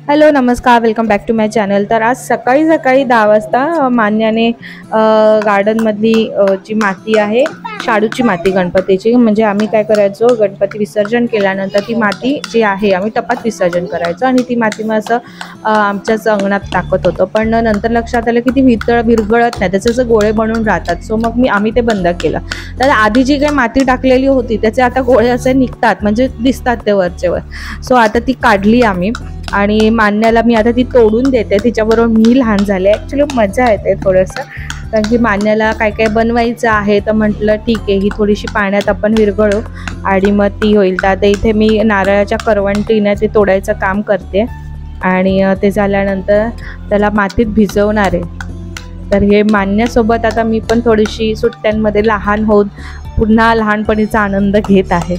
Hello नमस्कार, welcome back to my channel. तर आज सकाळी सकाळी 10 वाजता मान्याने गार्डनमधली जी माती आहे, शाडूची माती गणपतीची, म्हणजे आम्ही काय करायचो, गणपती विसर्जन केल्यानंतर ती माती जी आहे आम्ही टपात विसर्जन करायचो आणि ती माती मग असं आमच्याच अंगणात टाकत होतो. पण नंतर लक्षात आलं की ती विरघळत नाही, त्याचे असं गोळे बनून राहतात. सो मग आम्ही ते बंद केलं. तर आधी जी काही माती टाकलेली होती त्याचे आता गोळे असे निघतात, म्हणजे दिसतात ते वरचेवर. सो आता ती काढली आम्ही आणि मान्याला मी आता ती तोडून देते. तिच्याबरोबर मी लहान झाले. ॲक्च्युली मजा येते थोडंसं, कारण की मान्याला काय काय बनवायचं आहे. तर म्हटलं ठीक आहे, ही थोडीशी पाण्यात आपण विरघळू आणि मग ती होईल. तर आता इथे मी नारळाच्या करवंटीने ते तोडायचं काम करते आणि ते झाल्यानंतर त्याला मातीत भिजवणार आहे. तर हे मान्यासोबत आता मी पण थोडीशी सुट्ट्यांमध्ये लहान होऊन पुन्हा लहानपणीचा आनंद घेत आहे.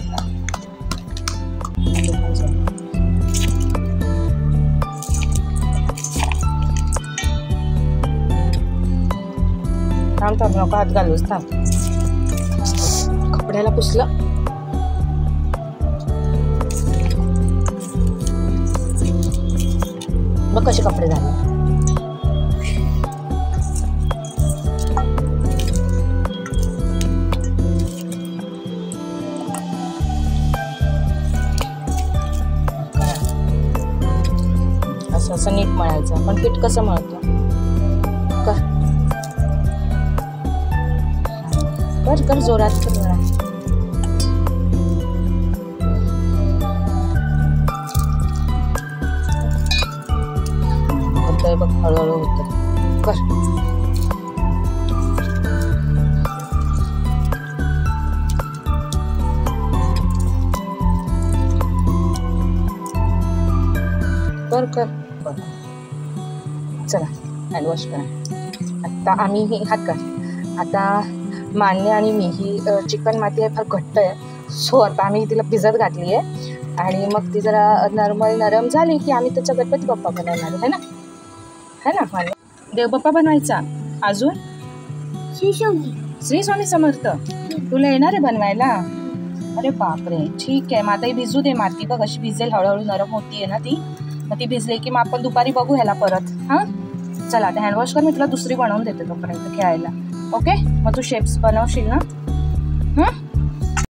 थांब थांब, नको हात घालूस, थांब. कपड्याला पुसलं. बघ कसे कपडे झाले. असं असं नीट मळायचं. आपण पीठ कसं मळतो कर कर जोरात कर जरा. होतंय बघ, हळूहळू होतं. कर. कर कर बरं. चला हँडवॉश करा. आता आम्ही हे हात कर. आता मान्य आणि मी ही चिकन माती आहे, फार घट्ट आहे. सो आता आम्ही तिला भिजत घातली आहे आणि मग ती जरा नरम झाली की आम्ही त्याचा गणपती बाप्पा बनवणार आहे ना, है ना मान्य? देव बाप्पा बनवायचा. अजून श्री स्वामी समर्थ. तुला येणार आहे बनवायला? अरे बापरे, ठीक आहे. मग आता ही भिजू दे माती. बघ अशी भिजेल, हळूहळू नरम होती आहे ना ती. मग ती भिजली की मग आपण दुपारी बघू ह्याला परत. हां चला, आता हँडवॉश कर. मी तुला दुसरी बनवून देते तोपर्यंत खेळायला. ओके, मग तू शेप्स बनवशील ना?